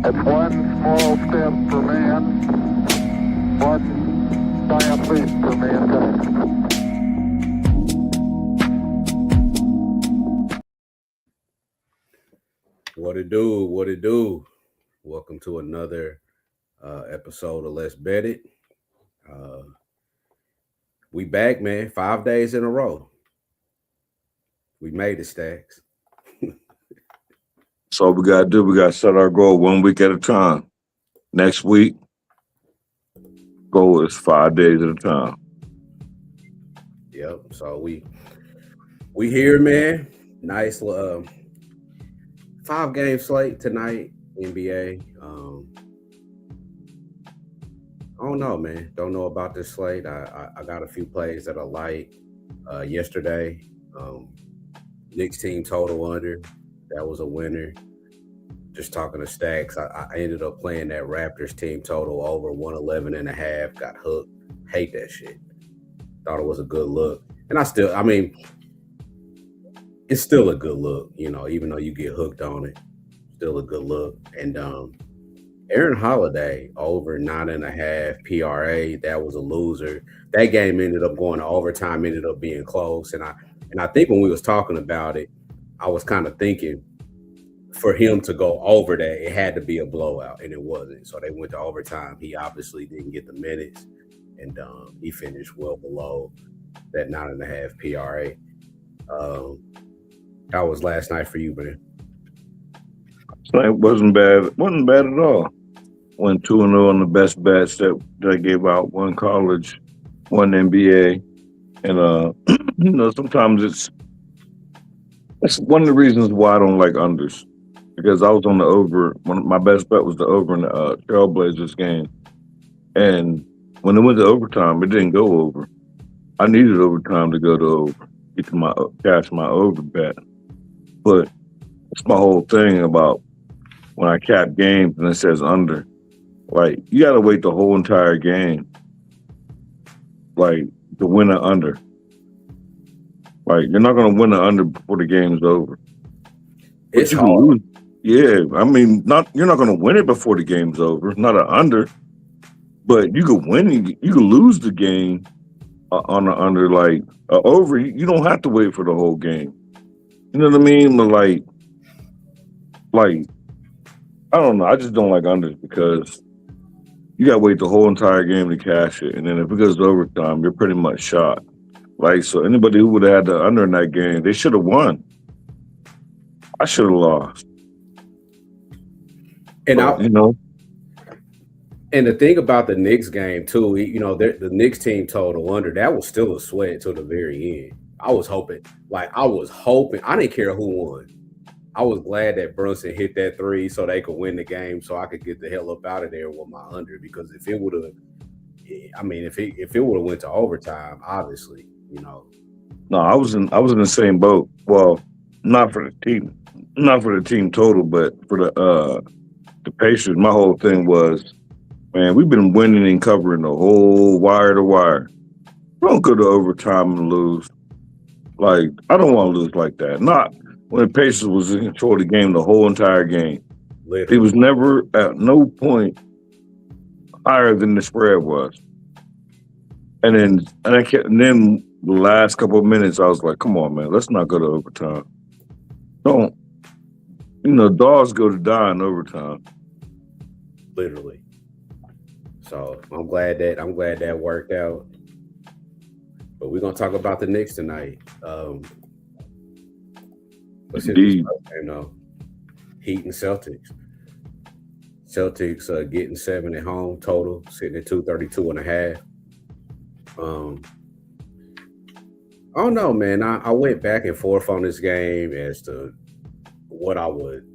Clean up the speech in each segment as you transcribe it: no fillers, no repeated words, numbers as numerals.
It's one small step for man, one giant leap for mankind. What it do? What it do? Welcome to another episode of Let's Bet It. Uh, we back, man. 5 days in a row. We made it, Stacks. So we gotta do. We gotta set our goal 1 week at a time. Next week, goal is 5 days at a time. Yep. So we here, man. Nice 5-game slate tonight. NBA. I don't know, man. Don't know about this slate. I got a few plays that I like. Yesterday, Knicks team total under. That was a winner. Just talking to Stacks, I ended up playing that Raptors team total over 111.5. Got hooked. Hate that shit. Thought it was a good look. And it's still a good look, even though you get hooked on it. Still a good look. And Aaron Holiday over 9.5 PRA. That was a loser. That game ended up going to overtime, ended up being close. And I think when we was talking about it, I was kind of thinking for him to go over that, it had to be a blowout, and it wasn't. So they went to overtime. He obviously didn't get the minutes, and he finished well below that 9.5 PRA. How was last night for you, man? It wasn't bad. Wasn't bad at all. Went 2-0 on the best bets that I gave out. One college, one NBA, and sometimes it's one of the reasons why I don't like unders, because I was on the over. My best bet was the over in the Trailblazers game, and when it went to overtime, it didn't go over. I needed overtime to go to over, get to cash my over bet. But it's my whole thing about when I cap games and it says under. Like, you got to wait the whole entire game, like, to win an under. Like, you're not going to win an under before the game's over. It's hard. Lose. Yeah, you're not going to win it before the game's over. Not an under, but you could win. You could lose the game on an under. Like, over, you don't have to wait for the whole game. You know what I mean? But like, I don't know. I just don't like unders because you got to wait the whole entire game to cash it. And then if it goes to overtime, you're pretty much shot. Like, so anybody who would have had the under in that game, they should have won. I should have lost. And but, and the thing about the Knicks game too, the Knicks team total under, that was still a sweat till the very end. I was hoping. I didn't care who won. I was glad that Brunson hit that three so they could win the game, so I could get the hell up out of there with my under. Because if it would have, if it would have went to overtime, obviously, No, I was in the same boat. Well, not for the team total, but for the Pacers. My whole thing was, man, we've been winning and covering the whole wire to wire. Don't go to overtime and lose. Like, I don't want to lose like that. Not when the Pacers was in control of the game the whole entire game. Literally. It was never at no point higher than the spread was. And then the last couple of minutes, I was like, come on, man, let's not go to overtime. Don't. Dogs go to die in overtime. Literally. So I'm glad that worked out. But we're gonna talk about the Knicks tonight. Let's hit this first game though. Heat and Celtics. Celtics getting 7 at home total, sitting at 232.5. I don't know, man. I went back and forth on this game as to what I would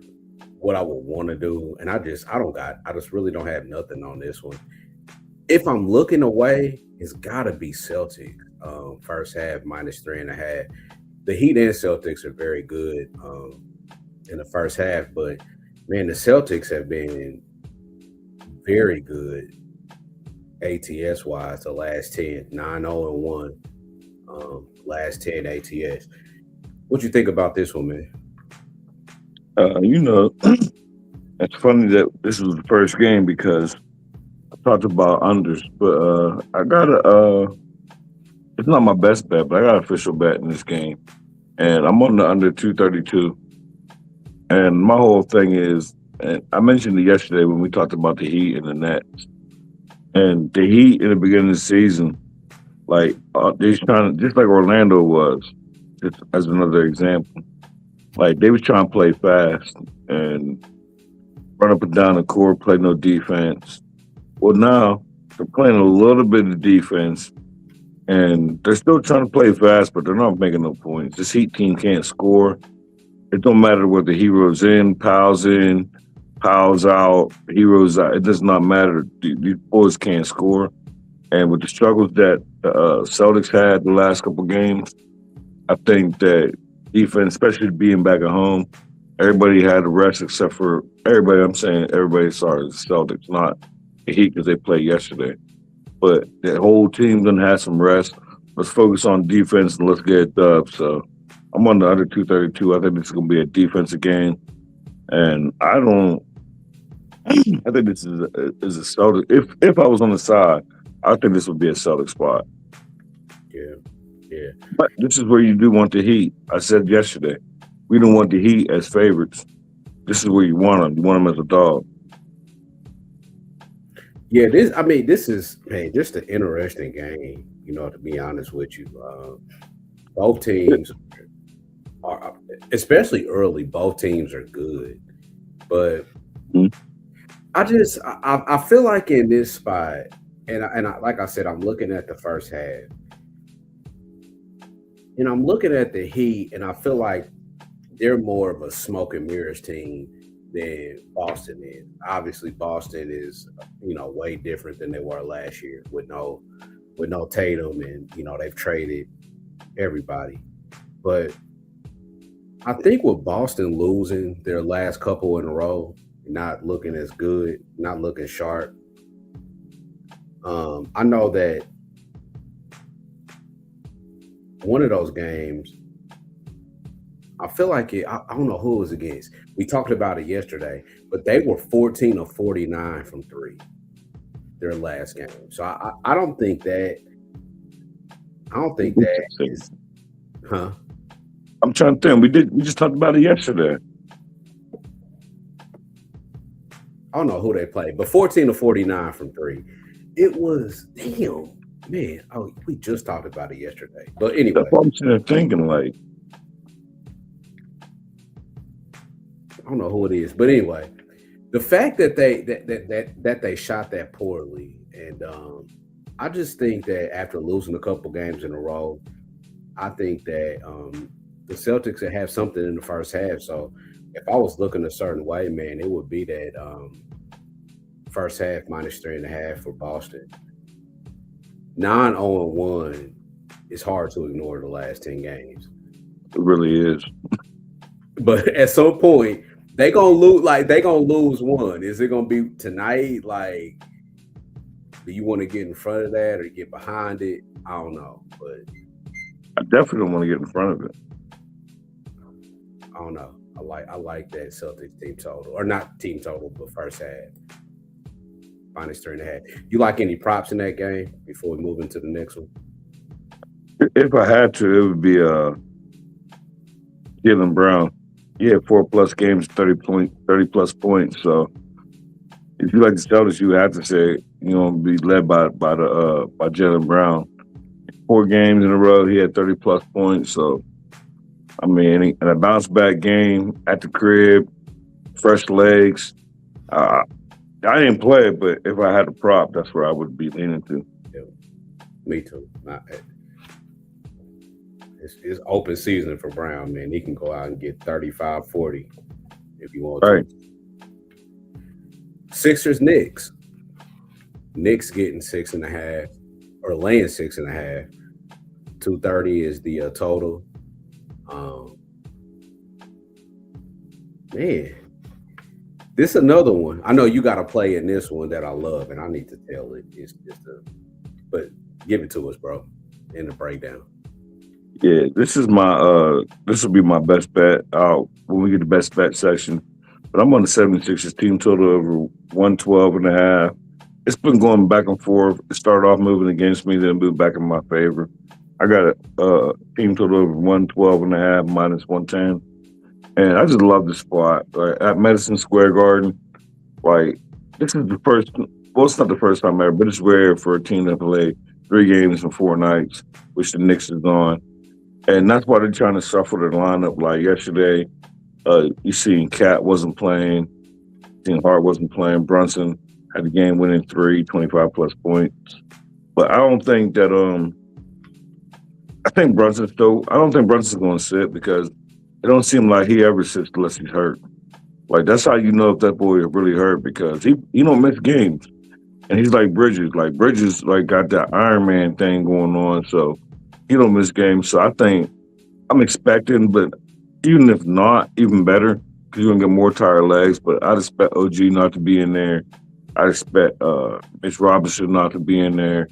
want to do, and I just really don't have nothing on this one. If I'm looking away, it's gotta be Celtics. First half -3.5. The Heat and Celtics are very good in the first half, but man, the Celtics have been very good ATS wise the last 10, 9-0-1. Last 10 ATS. What you think about this one, man? It's funny that this was the first game because I talked about unders, but I got a. It's not my best bet, but I got an official bet in this game, and I'm on the under 232. And my whole thing is, and I mentioned it yesterday when we talked about the Heat and the Nets, and the Heat in the beginning of the season, like they're trying, just like Orlando was, just as another example. Like they was trying to play fast and run up and down the court, play no defense. Well, now they're playing a little bit of defense, and they're still trying to play fast, but they're not making no points. This Heat team can't score. It don't matter whether Hero's in, Powell's out, Hero's out. It does not matter. These boys can't score. And with the struggles that the Celtics had the last couple games, I think that defense, especially being back at home, everybody had a rest except for everybody. I'm saying everybody, sorry, the Celtics, not the Heat because they played yesterday. But the whole team done had some rest. Let's focus on defense and let's get it done. So I'm on the under 232. I think this is going to be a defensive game. And I think this is a Celtic. If I was on the side, I think this would be a Celtic spot. Yeah. But this is where you do want the Heat. I said yesterday, we don't want the Heat as favorites. This is where you want them. You want them as a dog. Yeah, this is just an interesting game, to be honest with you. Both teams are, especially early, both teams are good. But I feel like in this spot, and I, like I said, I'm looking at the first half. And I'm looking at the Heat, and I feel like they're more of a smoke and mirrors team than Boston is. Obviously, Boston is, way different than they were last year with no Tatum, and they've traded everybody. But I think with Boston losing their last couple in a row, not looking as good, not looking sharp, I know that one of those games, I feel like I don't know who it was against. We talked about it yesterday, but they were 14 of 49 from three their last game. So I don't think that is, huh? I'm trying to think. We just talked about it yesterday. I don't know who they played, but 14 of 49 from three. It was, damn, man. Oh, we just talked about it yesterday. But anyway. That's what I'm sitting there thinking, like. I don't know who it is. But anyway, the fact that they shot that poorly, and I just think that after losing a couple games in a row, I think that the Celtics would have something in the first half. So if I was looking a certain way, man, it would be that first half -3.5 for Boston. 9-0-1 is hard to ignore the last 10 games. It really is. But at some point, they gonna lose one. Is it gonna be tonight? Like, do you want to get in front of that or get behind it? I don't know, but I definitely don't want to get in front of it. I don't know. I like that Celtics team total, or not team total, but first half -3.5. You like any props in that game before we move into the next one? If I had to, it would be Jaylen Brown. He had 4+ games, 30+ points. So if you like the Celtics, you have to say be led by Jaylen Brown. 4 games in a row, he had 30+ points. So I mean, and a bounce back game at the crib, fresh legs. I didn't play it, but if I had a prop, that's where I would be leaning to. Yeah, me too. It's open season for Brown, man. He can go out and get 35, 40 if you want to. Sixers, Knicks. Knicks getting 6.5 or laying 6.5. 230 is the total. Man, this is another one. I know you got to play in this one that I love, and I need to tell it. But give it to us, bro, in the breakdown. Yeah, this will be my best bet. When we get the best bet section, But I'm on the 76ers team total over 112.5. It's been going back and forth. It started off moving against me, then moved back in my favor. I got a team total over 112.5 minus 110. And I just love the spot. Like at Madison Square Garden, like this is the first, well, it's not the first time ever, but it's rare for a team to play 3 games in 4 nights, which the Knicks is on. And that's why they're trying to shuffle the lineup. Like yesterday, you seen Cat wasn't playing, seen Hart wasn't playing, Brunson had the game winning 3, 25 plus points. But I don't think that I don't think Brunson's going to sit because it don't seem like he ever sits unless he's hurt. Like that's how you know if that boy is really hurt because he don't miss games. And he's like Bridges. Like Bridges got that Iron Man thing going on, so he don't miss games. So I think I'm expecting, but even if not, even better, because you're gonna get more tired legs. But I'd expect OG not to be in there. I expect Mitch Robinson not to be in there.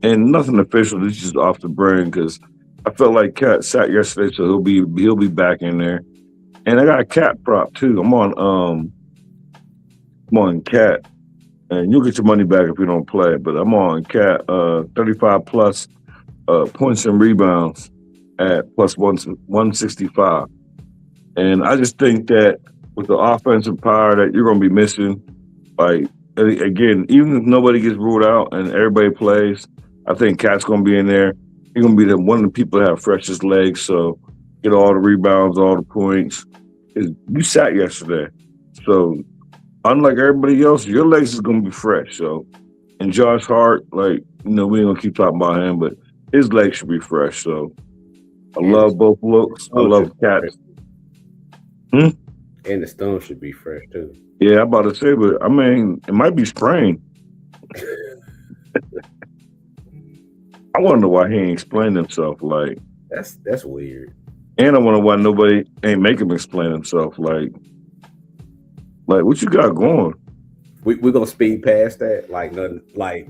And nothing official, this is just off the brain because I felt like Cat sat yesterday, so he'll be back in there. And I got a Cat prop too. I'm on Cat. And you'll get your money back if you don't play it, but I'm on Cat 35 plus points and rebounds at plus 165. And I just think that with the offensive power that you're going to be missing, like, again, even if nobody gets ruled out and everybody plays, I think Cat's going to be in there. He's going to be one of the people that have freshest legs, so get all the rebounds, all the points. You sat yesterday, so unlike everybody else, your legs is going to be fresh. So, and Josh Hart, we ain't going to keep talking about him, but his legs should be fresh. So, I love both looks. I love Cats. And the stone should be fresh, too. Yeah, I'm about to say, but, I mean, it might be sprained. I wonder why he ain't explained himself. Like, that's weird. And I wonder why nobody ain't make him explain himself. Like what you got going? We're gonna speed past that, like nothing, like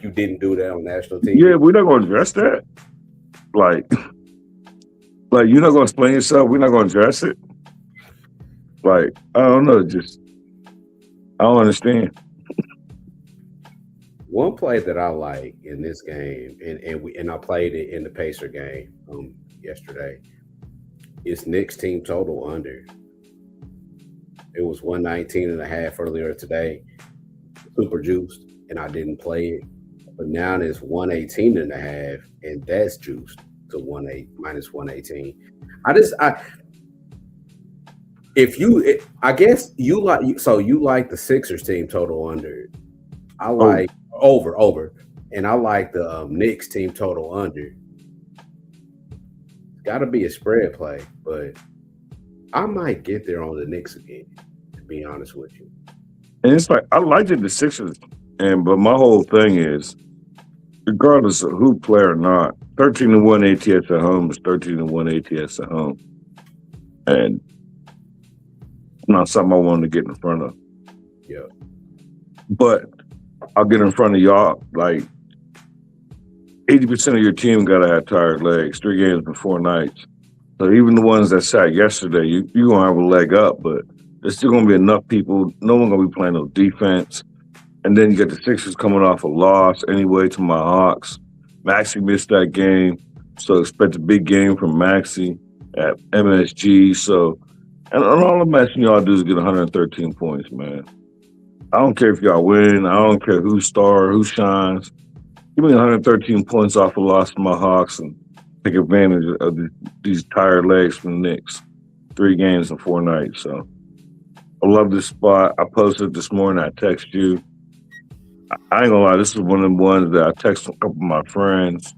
you didn't do that on national TV. Yeah, we're not gonna address that. Like you're not gonna explain yourself. We're not gonna address it. Like I don't know, just I don't understand. One play that I like in this game, and I played it in the Pacer game yesterday, is Knicks team total under. It was 119.5 earlier today, super juiced, and I didn't play it. But now it's 118.5, and that's juiced to minus 118. I guess you like the Sixers team total under. I like over, and I like the Knicks team total under. Got to be a spread play, but I might get there on the Knicks again, to be honest with you. And it's like I liked the Sixers, but my whole thing is, regardless of who play or not, 13-1 ATS at home is 13-1 ATS at home, and it's not something I wanted to get in front of. Yeah, but I'll get in front of y'all. Like 80% of your team got to have tired legs. 3 games in 4 nights. So even the ones that sat yesterday, you're going to have a leg up, but there's still going to be enough people. No one going to be playing no defense. And then you get the Sixers coming off a loss anyway to my Hawks. Maxey missed that game, so expect a big game from Maxey at MSG. So, and all I'm asking y'all to do is get 113 points, man. I don't care if y'all win. I don't care who who shines. Give me 113 points off a loss to my Hawks and take advantage of these tired legs from the Knicks. 3 games in 4 nights. So I love this spot. I posted this morning. I text you. I ain't gonna lie. This is one of the ones that I text a couple of my friends.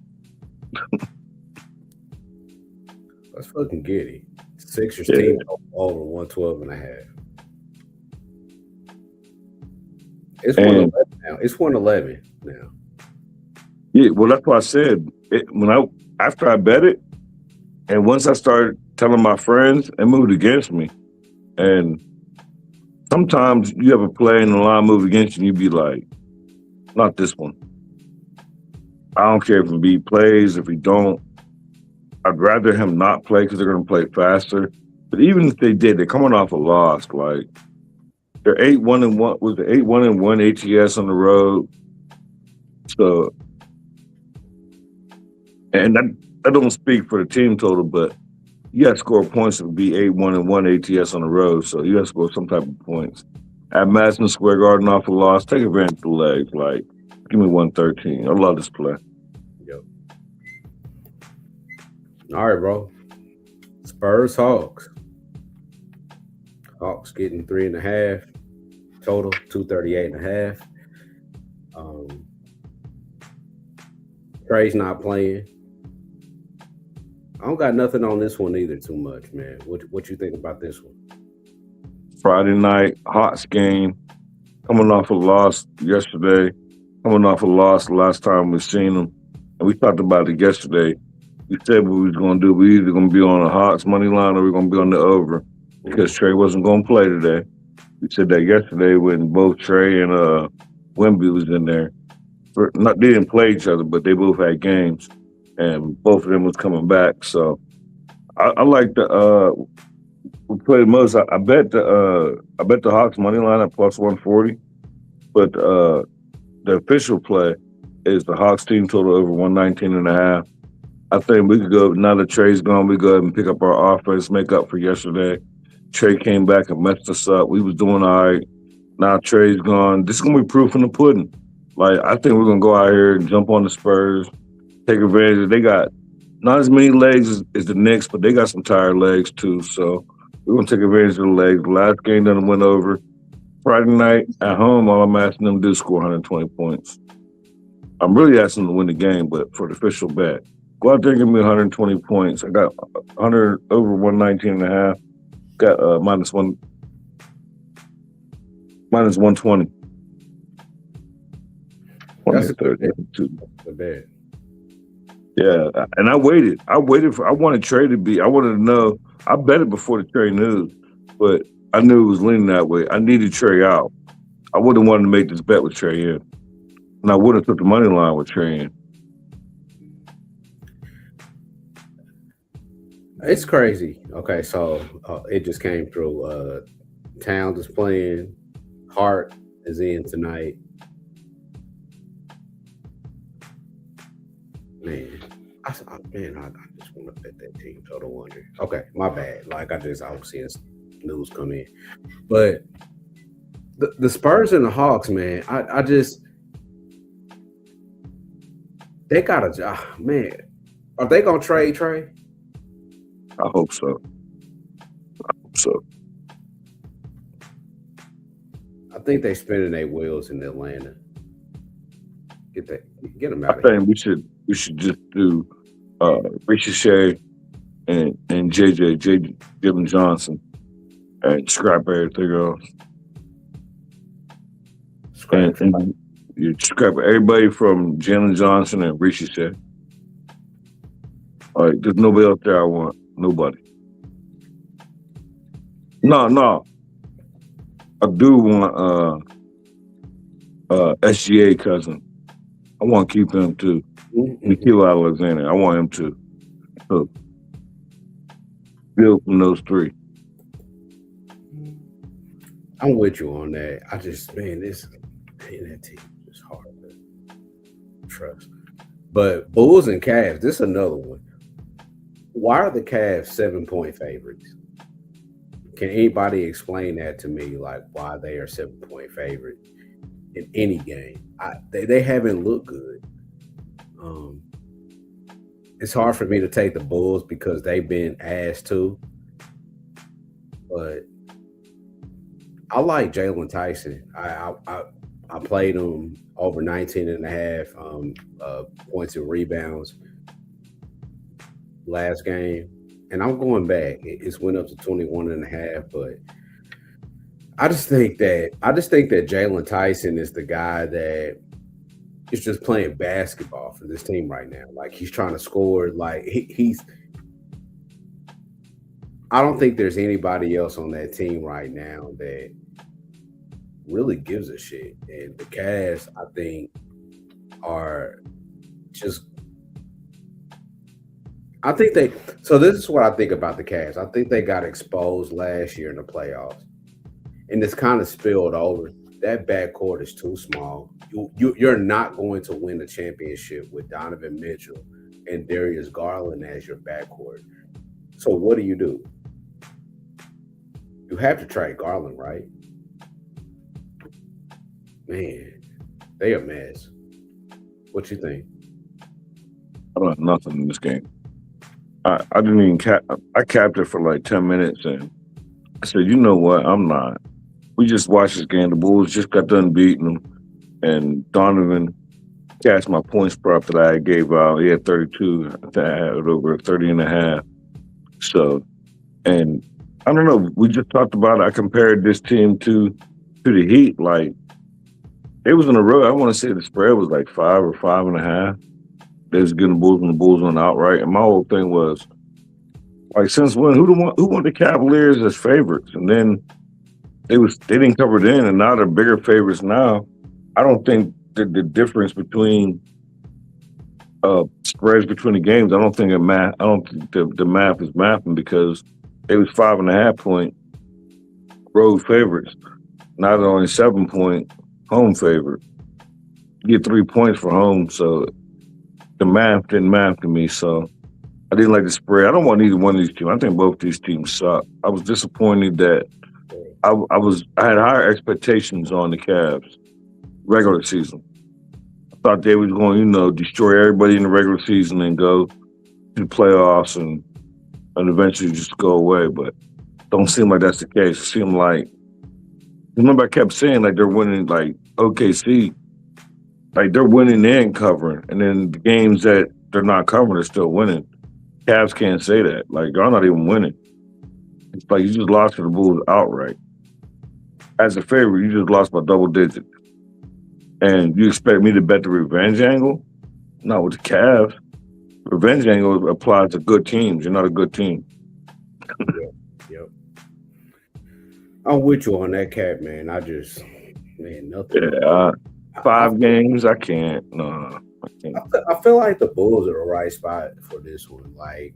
Let's fucking get it. Sixers team over 112.5. It's 111 now. It's 111 now. Yeah, well, that's what I said. After I bet it, and once I started telling my friends, it moved against me. And sometimes you have a play and the line move against you, and you be like, not this one. I don't care if he plays, if he don't. I'd rather him not play because they're going to play faster. But even if they did, they're coming off a loss. Like they're 8-1-1. Was the 8-1-1 ATS on the road? So, and that don't speak for the team total, but you got to score points to be 8-1-1 ATS on the road. So you got to score some type of points. At Madison Square Garden off a loss, take advantage of the legs. Like, give me 113. I love this play. Yep. All right, bro. Spurs Hawks. Hawks getting 3.5 total, 238.5. Trey's not playing. I don't got nothing on this one either too much, man. What you think about this one? Friday night, Hawks game. Coming off a loss yesterday. Coming off a loss the last time we seen them. And we talked about it yesterday. We said what we was going to do. We either going to be on the Hawks money line or we're going to be on the over because Trey wasn't going to play today. We said that yesterday when both Trey and Wemby was in there. They didn't play each other, but they both had games, and both of them was coming back. So I like the we played most. I bet the Hawks money line at plus 140, but the official play is the Hawks team total over 119.5. I think we could go, now that Trey's gone, we go ahead and pick up our offense, make up for yesterday. Trey came back and messed us up. We was doing all right. Now Trey's gone. This is going to be proof in the pudding. Like, I think we're going to go out here and jump on the Spurs, take advantage. They got not as many legs as the Knicks, but they got some tired legs too. So we're going to take advantage of the legs. The last game done went over. Friday night at home, all I'm asking them to do is score 120 points. I'm really asking them to win the game, but for the official bet, go out there and give me 120 points. I got 100 over 119.5. Got minus 120. That's a good bet. Yeah, and I waited. I wanted Trey to be. I wanted to know. I bet it before the Trey news, but I knew it was leaning that way. I needed Trey out. I would have wanted to make this bet with Trey in, and I would have took the money line with Trey in. It's crazy. Okay, so it just came through. Towns is playing. Hart is in tonight. Man, I just want to bet that team total under. Okay, my bad. Like I was seeing news come in, but the Spurs and the Hawks, man. I just they got a man. Are they gonna trade Trey? I hope so. I think they spinning their wheels in Atlanta. Get them out. I think we should just do Ricochet and JJ Gibbon Johnson and scrap everything else. And you scrap everybody from Jalen Johnson and Ricochet. All right, there's nobody else there I want. Nobody. No. I do want SGA cousin. I want to keep him too. Nikhil Alexander. I want him to. So, build from those three. I'm with you on that. I just, man, that team is hard to trust. But Bulls and Cavs, this is another one. Why are the Cavs 7-point favorites? Can anybody explain that to me? Like why they are 7-point favorites in any game? They haven't looked good. It's hard for me to take the Bulls because they've been ass too. But I like Jalen Tyson. I played him over 19.5 points and rebounds last game. And I'm going back. It's went up to 21.5, but I just think that Jalen Tyson is the guy that is just playing basketball for this team right now. Like he's trying to score. Like he's. I don't think there's anybody else on that team right now that really gives a shit. And the Cavs, I think, are just. I think they. So this is what I think about the Cavs. I think they got exposed last year in the playoffs, and it's kind of spilled over. That backcourt is too small. You're not going to win a championship with Donovan Mitchell and Darius Garland as your backcourt. So what do? You have to trade Garland, right? Man, they a mess. What you think? I don't have nothing in this game. I didn't even I capped it for like 10 minutes and I said, you know what? I'm not. We just watched this game. The Bulls just got done beating them. And Donovan cashed my points prop that I gave out. He had 32. I think I had over 30 and a half. So, and I don't know. We just talked about it. I compared this team to the Heat. Like, it was in a row. I want to say the spread was like 5 or 5.5. They was getting the Bulls and the Bulls went outright. And my whole thing was, like, since when? Who want the Cavaliers as favorites? And then they didn't cover it in, and now they're bigger favorites now. I don't think the difference between spreads between the games. I don't think I don't think the math is mapping because it was 5.5 point road favorites. Now they're only 7 point home favorite. You get 3 points for home, so the math didn't map to me. So I didn't like the spread. I don't want either one of these teams. I think both these teams suck. I was disappointed that I had higher expectations on the Cavs regular season. I thought they was going, destroy everybody in the regular season and go to the playoffs and eventually just go away. But don't seem like that's the case. It seemed like, remember I kept saying like they're winning, like OKC, like they're winning and covering. And then the games that they're not covering, they're still winning. Cavs can't say that. Like, they're not even winning. It's like you just lost to the Bulls outright. As a favorite, you just lost by double digits. And you expect me to bet the revenge angle? Not with the Cavs. Revenge angle applies to good teams. You're not a good team. Yep. I'm with you on that, Cat, man. Nothing. Yeah, 5 games, I can't. No, I can't. I feel like the Bulls are the right spot for this one. Like,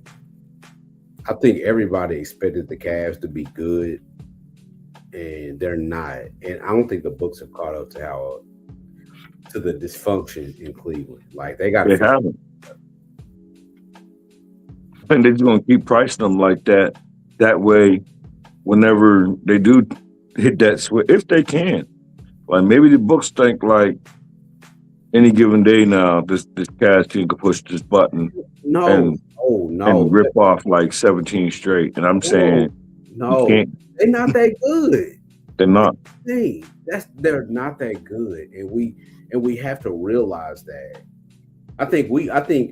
I think everybody expected the Cavs to be good, and they're not. And I don't think the books have caught up to the dysfunction in Cleveland. Like, they haven't. I think they're just gonna keep pricing them like that. That way, whenever they do hit that switch, if they can, like maybe the books think like any given day now, this Cavs team could push this button and rip off like 17 straight. And I'm saying, they're not that good. They're not. They're not that good, and we have to realize that. I think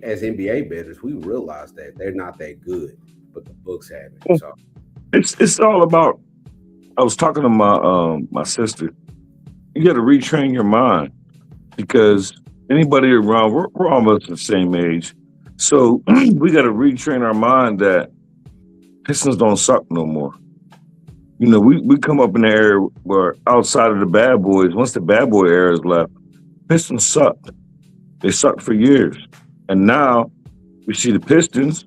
as NBA bettors, we realize that they're not that good, but the books have it. So it's all about. I was talking to my sister. You got to retrain your mind because anybody around, we're almost the same age, so we got to retrain our mind that Pistons don't suck no more. We come up in the era where outside of the bad boys, once the bad boy era is left, Pistons sucked. They sucked for years. And now we see the Pistons,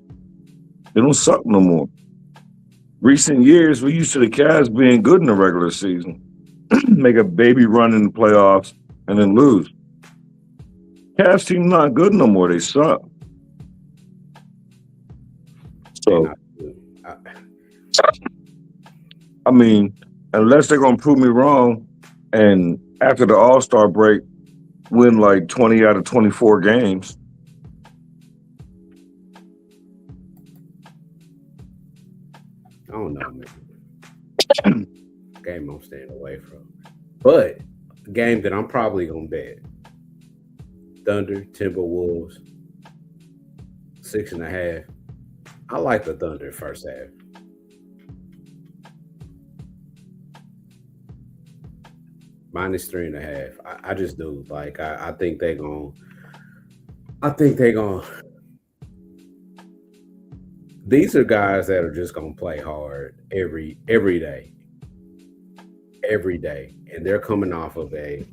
they don't suck no more. Recent years, we're used to the Cavs being good in the regular season, make a baby run in the playoffs, and then lose. Cavs team not good no more. They suck. So, I mean, unless they're going to prove me wrong, and after the All-Star break, win like 20 out of 24 games. I don't know, man. Game I'm staying away from. But the game that I'm probably going to bet, Thunder, Timberwolves, 6.5. I like the Thunder first half. -3.5. I just do. Like, I think they're going these are guys that are just going to play hard every day. Every day. And they're coming off of a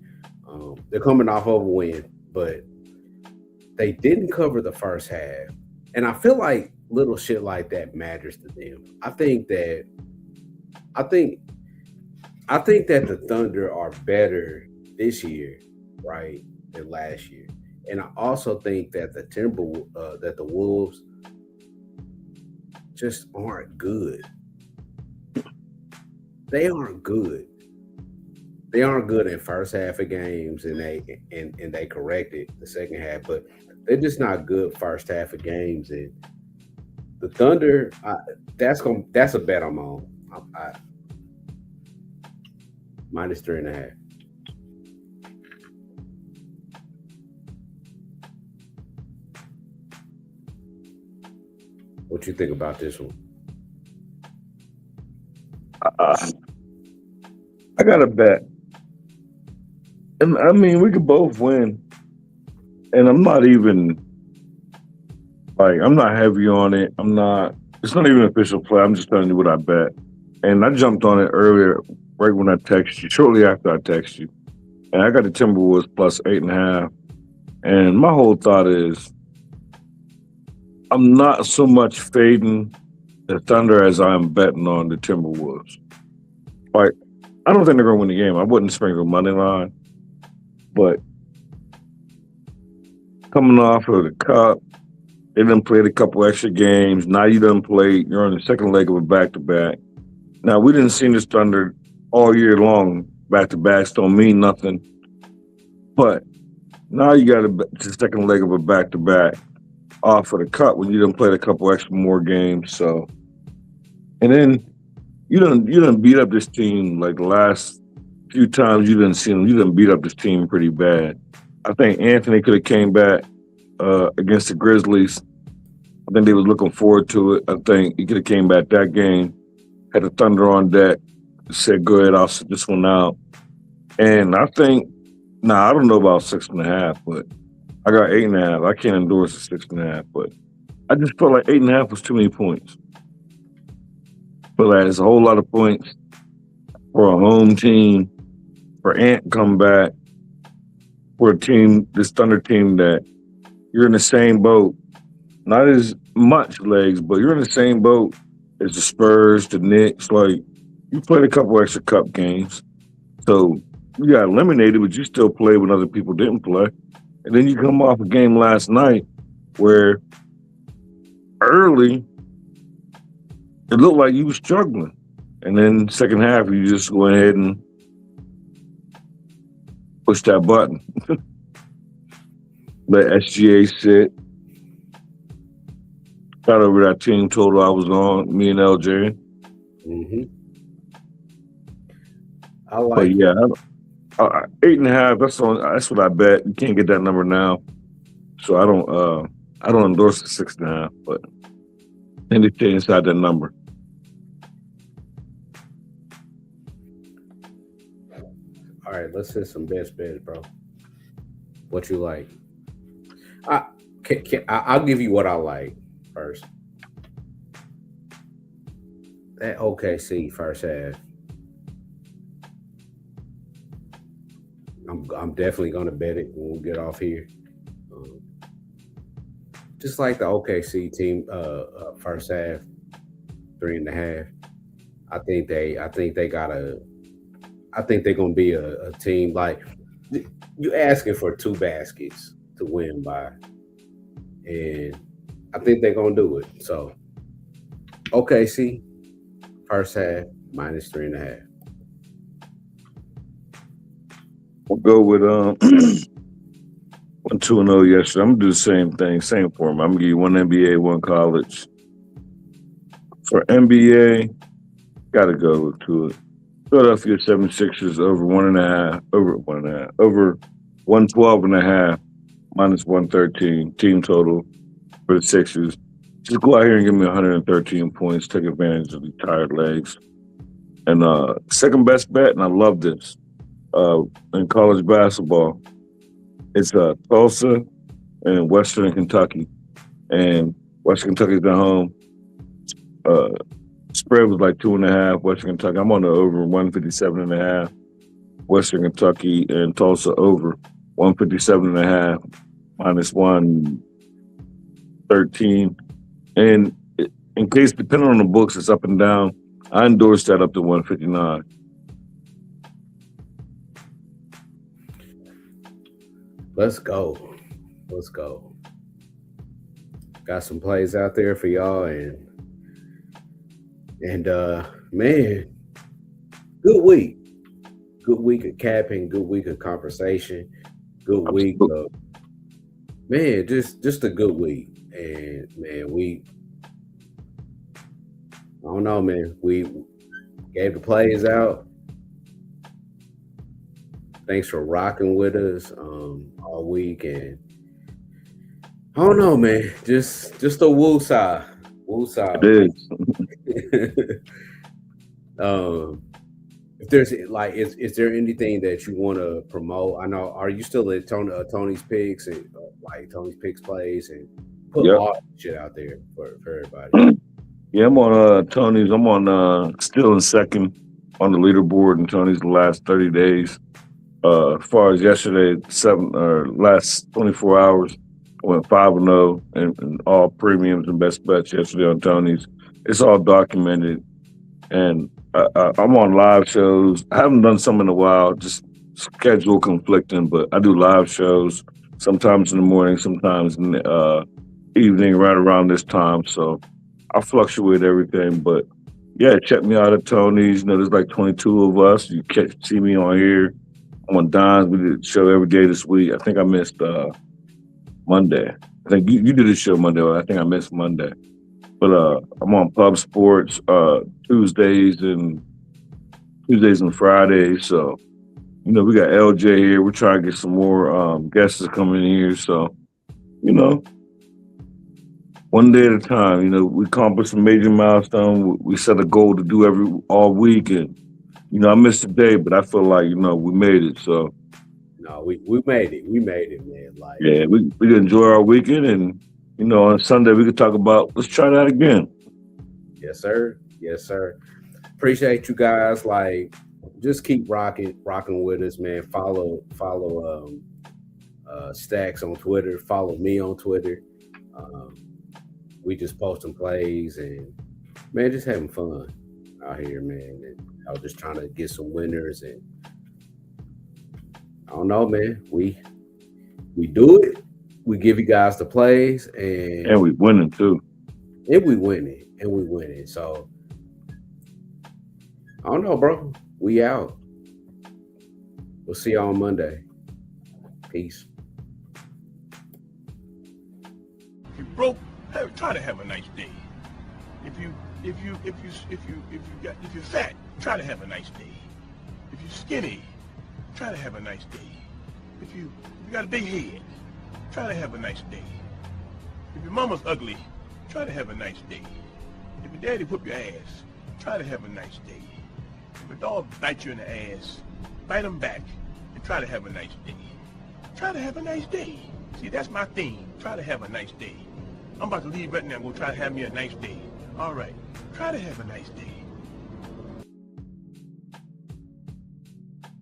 win, but they didn't cover the first half. And I feel like little shit like that matters to them. I think I think that the Thunder are better this year, right, than last year. And I also think that the Wolves just aren't good. They aren't good. They aren't good in first half of games, and they corrected the second half, but they're just not good first half of games. And the Thunder, that's a bet I'm on. Minus 3.5. What you think about this one? Uh, I got a bet, and I mean we could both win. And I'm not even like I'm not heavy on it. I'm not. It's not even an official play. I'm just telling you what I bet. And I jumped on it earlier, right when I texted you, shortly after I texted you, and I got the Timberwolves plus 8.5. And my whole thought is I'm not so much fading the Thunder as I'm betting on the Timberwolves. Like, I don't think they're going to win the game. I wouldn't sprinkle money line, but coming off of the cup, they done played a couple extra games. Now you done played. You're on the second leg of a back-to-back. Now, we didn't see this Thunder all year long. Back-to-backs don't mean nothing. But now you got the second leg of a back-to-back off of the cup when you done played a couple extra more games. So, and then you done beat up this team like the last few times you done seen them. You done beat up this team pretty bad. I think Anthony could have came back against the Grizzlies. I think they was looking forward to it. I think he could have came back that game, had the Thunder on deck, said, go ahead, I'll sit this one out. And I think, I don't know about 6.5, but I got 8.5. I can't endorse a 6.5, but I just felt like 8.5 was too many points. But like it's a whole lot of points for a home team, for Ant to come back, for a team, this Thunder team that you're in the same boat. Not as much legs, but you're in the same boat as the Spurs, the Knicks. Like, you played a couple extra cup games. So you got eliminated, but you still played when other people didn't play. And then you come off a game last night where early it looked like you were struggling. And then second half, you just go ahead and push that button. Let SGA sit. Got over that team total I was on, me and LJ. Mm-hmm. I But like yeah, 8.5. That's what I bet. You can't get that number now, so I don't endorse the 6.5. But anything inside that number. All right, let's hit some best bets, bro. What you like? I'll give you what I like first. That OKC first half. I'm definitely gonna bet it when we get off here. Um, just like the OKC team, first half, 3.5. I think they're gonna be a team like you asking for 2 baskets to win by, and I think they're gonna do it. So OKC first half minus 3.5. We'll go with 1-2-0 yesterday. I'm gonna do the same thing, same format. I'm gonna give you one NBA, one college. For NBA, gotta go to it. Philadelphia 76ers over 1.5, over 112.5, minus 113 team total for the Sixers. Just go out here and give me 113 points. Take advantage of the tired legs. And second best bet, and I love this in college basketball. It's Tulsa and Western Kentucky, and Western Kentucky's at home. Spread was like 2.5. Western Kentucky. I'm on the over 157.5. Western Kentucky and Tulsa over 157.5 minus 113. And in case, depending on the books, it's up and down. I endorse that up to 159. Let's go. Let's go. Got some plays out there for y'all, and man, good week. Good week of capping, good week of conversation, good week of man, just a good week. And man, I don't know, man. We gave the plays out. Thanks for rocking with us all week, and I don't know, man. Just a woosah. It is. If there's like, is there anything that you want to promote? I know. Are you still at Tony's Picks and like Tony's Picks plays and put all that shit out there for everybody? Yeah, I'm on Tony's. I'm on still in second on the leaderboard in Tony's the last 30 days. As far as yesterday, last 24 hours, I went 5-0 and all premiums and best bets yesterday on Tony's. It's all documented, and I'm on live shows. I haven't done some in a while, just schedule conflicting, but I do live shows sometimes in the morning, sometimes in the evening, right around this time. So I fluctuate everything, but yeah, check me out at Tony's. You know, there's like 22 of us. You can see me on here. I'm on Don's. We did a show every day this week. I think I missed Monday. I think you did a show Monday. I think I missed Monday. But I'm on Pub Sports Tuesdays and Fridays. So, you know, we got LJ here. We're trying to get some more guests coming in here. So, you know, one day at a time. You know, we accomplished a major milestone. We set a goal to do all week, and you know, I missed a day, but I feel like, you know, we made it. So, no, we made it. We made it, man. Like, yeah, we enjoy our weekend, and you know, on Sunday we could talk about, let's try that again. Yes, sir. Yes, sir. Appreciate you guys. Like, just keep rocking with us, man. Follow Stacks on Twitter. Follow me on Twitter. We just posting plays and man, just having fun out here, man. And I was just trying to get some winners, and I don't know, man. We do it. We give you guys the plays, and we winning too. And we winning. So I don't know, bro. We out. We'll see y'all on Monday. Peace. If you broke, try to have a nice day. If you're fat, try to have a nice day. If you're skinny, try to have a nice day. If you got a big head, try to have a nice day. If your mama's ugly, try to have a nice day. If your daddy whoop your ass, try to have a nice day. If a dog bites you in the ass, bite him back and try to have a nice day. Try to have a nice day. See, that's my theme. Try to have a nice day. I'm about to leave right now and go try to have me a nice day. All right. Try to have a nice day.